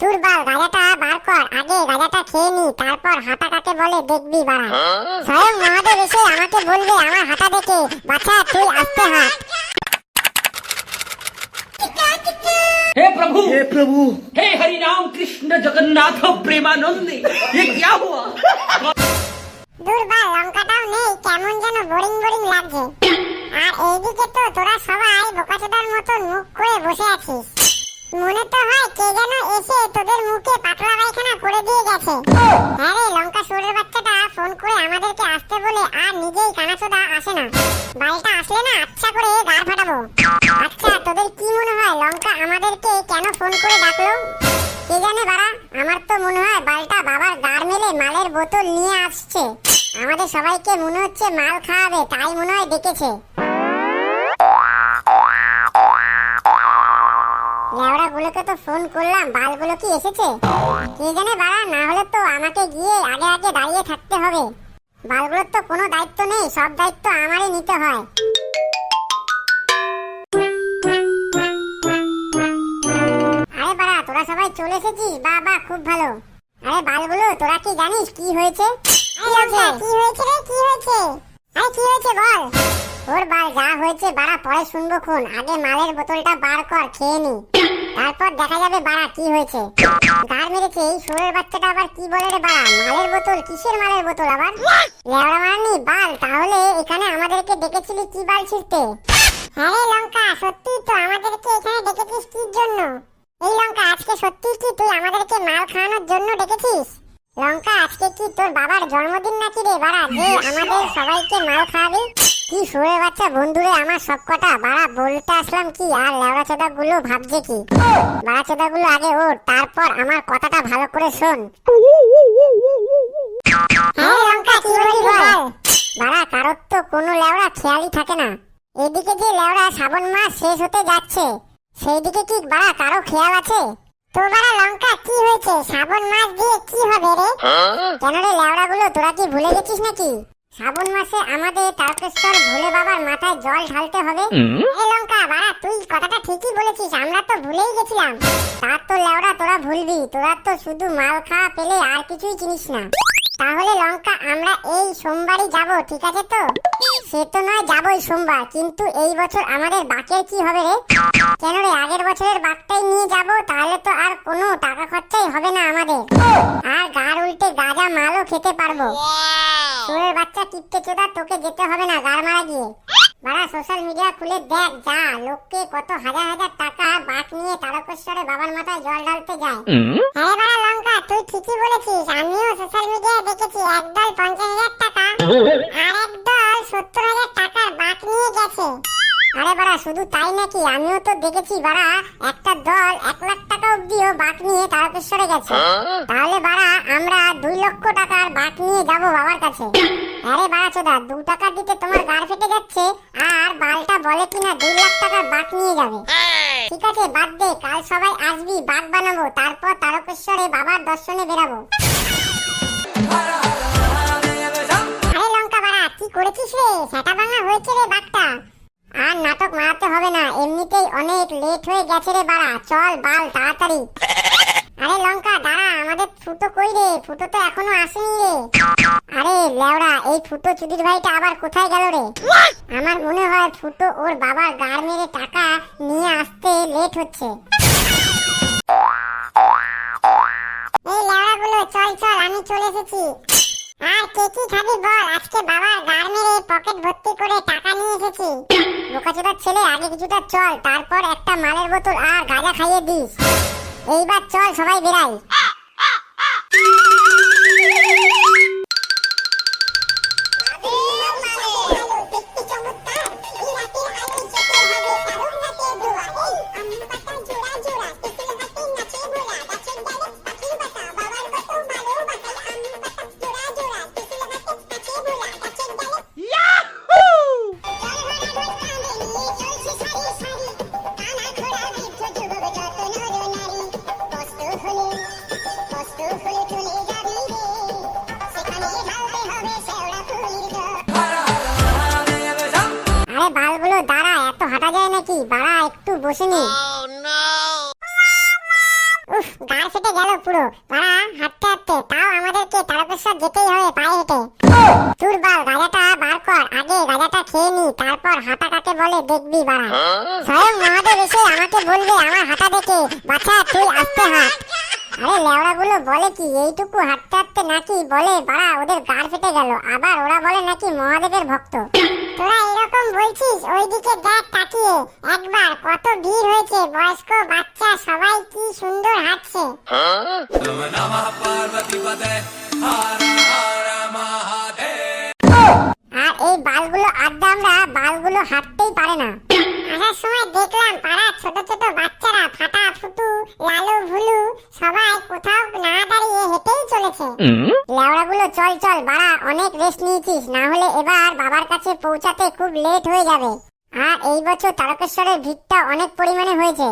তোর বাল গাঁজাটা বার কর, আগে গাঁজাটা খেয়ে নি, তারপর হাঁটা কাকে বলে দেখবি বাড়া। স্বয়ং মহাদেব এসে আমাকে বলবে আমার হাঁটা দেখে, বাছা তুই আস্তে হাঁট। हे प्रभु हे हरि राम कृष्ण जगन्नाथ प्रेमानंद, ये क्या हुआ? দূর বাল লঙ্কাটাও নেই, কেমন যেন বোরিং বোরিং লাগছে। আর এইদিকে তো তোরা সবাই বোকাচোদার মতন মুখ করে বসে আছিস। মনে তো হয় কে যেন এসে তোদের মুখে পাতলা পায়খানা করে দিয়ে গেছে। হ্যাঁ রে, লঙ্কা শুয়োরের বাচ্চাটা ফোন করে আমাদেরকে আসতে বলে আর নিজেই কানাচোদা আসে না। বালটা আসলে না আচ্ছা করে গাড় ফাটাবো। আচ্ছা তোদের কি মনে হয় লঙ্কা আমাদেরকে কেন ফোন করে ডাকলো? কে জানে বাড়া, আমার তো মনে হয় বালটা বাবার গাড় মেলে মালের বোতল নিয়ে আসছে। আমাদের সবাইকে মনে হচ্ছে মাল খাওয়াবে, তাই মনে হয় ডেকেছে। লেওড়া গুলোকে তো ফোন করলাম, বালগুলো কি এসেছে? কে জানে বাড়া, না হলে তো আমাকে গিয়ে আগে আগে দাঁড়িয়ে থাকতে হবে। বালগুলোর তো কোনো দায়িত্ব নেই, সব দায়িত্ব আমারই নিতে হয়। আরে বাড়া, তোরা সবাই চলে এসেছিস, বাহ বাহ, খুব ভালো। আরে বালগুলো, তোরা কি জানিস কি হয়েছে? কি হয়েছে রে, কি হয়েছে? আরে কি হয়েছে বল। ওর বাল যা হয়েছে বাড়া পরে শুনবো খুন, আগে মালের বোতলটা বার কর, খেয়ে নি, তারপর দেখা যাবে বাড়া কি হয়েছে। গার মেরেছে এই শুয়োরের বাচ্চাটা, আবার কি বলে রে বাড়া? মালের বোতল? কিসের মালের বোতল আবার? লেওড়া মারানি বাল, তাহলে এখানে আমাদেরকে ডেকেছিলি কি বাল ছিড়তে? হ্যাঁ রে লঙ্কা, সত্যি তো আমাদেরকে এখানে ডেকেছিস কি জন্য? এই লঙ্কা, আজকে সত্যি কি তুই আমাদেরকে মাল খাওয়ানোর জন্য ডেকেছিস? লঙ্কা, আজকে কি তোর বাবার জন্মদিন নাকি রে বাড়া, যে আমাদের সবাইকে মাল খাওয়াবি? কি শুয়োরের বাচ্চা বন্ধুরে আমার সব কটা বাড়া বলতে আসলাম কি, আর লেওড়া চোদা গুলো ভাবছে কি? বাড়া চোদা গুলো আগে ওর, তারপর আমার কথাটা ভালো করে শোন। হ্যাঁ লঙ্কা, কি বলি বল। বাড়া কারোর তো কোনো লেওড়া খেয়ালই থাকে না। এদিকে যে লেওড়া শ্রাবণ মাস শেষ হতে যাচ্ছে, সেই দিকে কি বাড়া কারো খেয়াল আছে? তো বাড়া লঙ্কা, কি হয়েছে? শ্রাবণ মাস দিয়ে কি হবে রে? কেন রে লেওড়া গুলো, তোরা কি ভুলে গেছিস নাকি? শ্রাবণ মাসে আমাদের তারকেশ্বর ভোলে বাবার মাথায় জল ঢালতে হবে। এই লঙ্কা বাড়া, তুই কথাটা ঠিকই বলেছিস, আমরা তো ভুলেই গেছিলাম। তার তো লেওড়া তোরা ভুলবি, তোরা তো শুধু মাল খাওয়া পেলে আর কিছুই চিনিস না। তাহলে লঙ্কা, আমরা এই সোমবারই যাব, ঠিক আছে তো? সে তো নয় যাবই সোমবার, কিন্তু এই বছর আমাদের বাকের কি হবে রে? কেন রে, আগের বছরের বাকটাই নিয়ে যাব, তাহলে তো আর কোনো টাকা খরচাই হবে না আমাদের, আর গার উল্টে গাঁজা মালও খেতে পারবো। শুয়োরের বাচ্চা কিপটে চোদা, তোকে যেতে হবে না গার মারা গিয়ে। বাড়া সোশ্যাল মিডিয়া খুলে দেখ, যা লোককে কত হাজার হাজার টাকা বাক নিয়ে তারকেশ্বরে বাবার মাথায় জল ঢালতে যায়। হ্যাঁ বাড়া লঙ্কা, তুই ঠিকই বলেছিস, আমিও সোশ্যাল মিডিয়ায় দেখেছি একদল 50,000 টাকা আর একদল 70,000 টাকার বাক নিয়ে গেছে। আরে বাড়া শুধু তাই নাকি, আমিও তো দেখেছি বাড়া একটা দল 1 লাখ টাকা অব্দিও বাক নিয়ে তারকেশ্বরে গেছে। তাহলে বাড়া আমরা 2 লক্ষ টাকার বাক নিয়ে যাব বাবার কাছে। আরে বাড়া চোদা, 2 টাকা দিতে তোমার গাড় ফেটে যাচ্ছে, আর বালটা বলে কিনা 2 লাখ টাকার বাক নিয়ে যাবে। ঠিক আছে বাদ দে, কাল সবাই আসবি, বাক বানাবো, তারপর তারকেশ্বরে বাবার দর্শনে বেরাবো। আরে লঙ্কা বাড়া, কি করেছিস রে? সেটা ভাঙা হয়েছে রে বাকটা। আর নাটক মারাতে হবে না, এমনিতেই অনেক লেট হয়ে গেছে রে বাড়া, চল বাল তাড়াতাড়ি। আরে লঙ্কা দাঁড়া, আমাদের ফুটো কই রে? ফুটো তো এখনো আসেনি রে। আরে লেওড়া, এই ফুটো চুদির ভাইটা আবার কোথায় গেল রে? আমার মনে হয় ফুটো ওর বাবার গাড় মেরে টাকা নিয়ে আসতে লেট হচ্ছে। এই লেওড়া গুলো চল চল, আমি চলে এসেছি। আর কে কি খাবি বল, আজকে বাবার গাড় মেরে পকেট ভর্তি করে টাকা নিয়ে এসেছি। বোকাচোদার ছেলে, আগে কিছুটা চল, তারপর একটা মালের বোতল আর গাঁজা খাইয়ে দিস। এইবার চল সবাই বেরাই। বালগুলো দাঁড়া, এত হাঁটা যায় নাকি? বাড়া একটু বসে নি। উফ গাড় ফেটে গেল পুরো বাড়া হাঁটতে হাঁটতে, তাও আমাদেরকে তারকেশ্বর যেতেই হবে পায়ে হেঁটে। তোর বাল গাঁজাটা বার কর, আগে গাঁজাটা খেয়ে নি, তারপর হাঁটা কাকে বলে দেখবি বাড়া। স্বয়ং মহাদেব এসে আমাকে বলবে আমার হাঁটা দেখে, বাছা তুই আস্তে হাঁট। আরে লেওড়া গুলো বলে কি এইটুকু হাঁটতে হাঁটতে নাকি বলে বাড়া ওদের গাড় ফেটে গেল, আবার ওরা বলে নাকি মহাদেবের ভক্ত। তোরা এরকম বলছিস, ওইদিকে দেখ তাকিয়ে একবার, কত ভিড় হয়েছে, বয়স্ক বাচ্চা সবাই কি সুন্দর হাঁটছে। আর এই বালগুলো আড্ডা আমরা বালগুলো হাঁটতেই পারে না। আসার সময় দেখলাম পাড়া ছোট ছোট বাচ্চারা ফাটা ফুটু লালু ভুলু সবাই কোথাও না দাঁড়িয়ে হেঁটেই চলেছে। লেওড়াগুলো চল চল বাড়া, অনেক রেস্ট নিয়েছিস, না হলে এবার বাবার কাছে পৌঁছাতে খুব লেট হয়ে যাবে। আর এই বছর তারকেশ্বরের ভিড়টা অনেক পরিমাণে হয়েছে।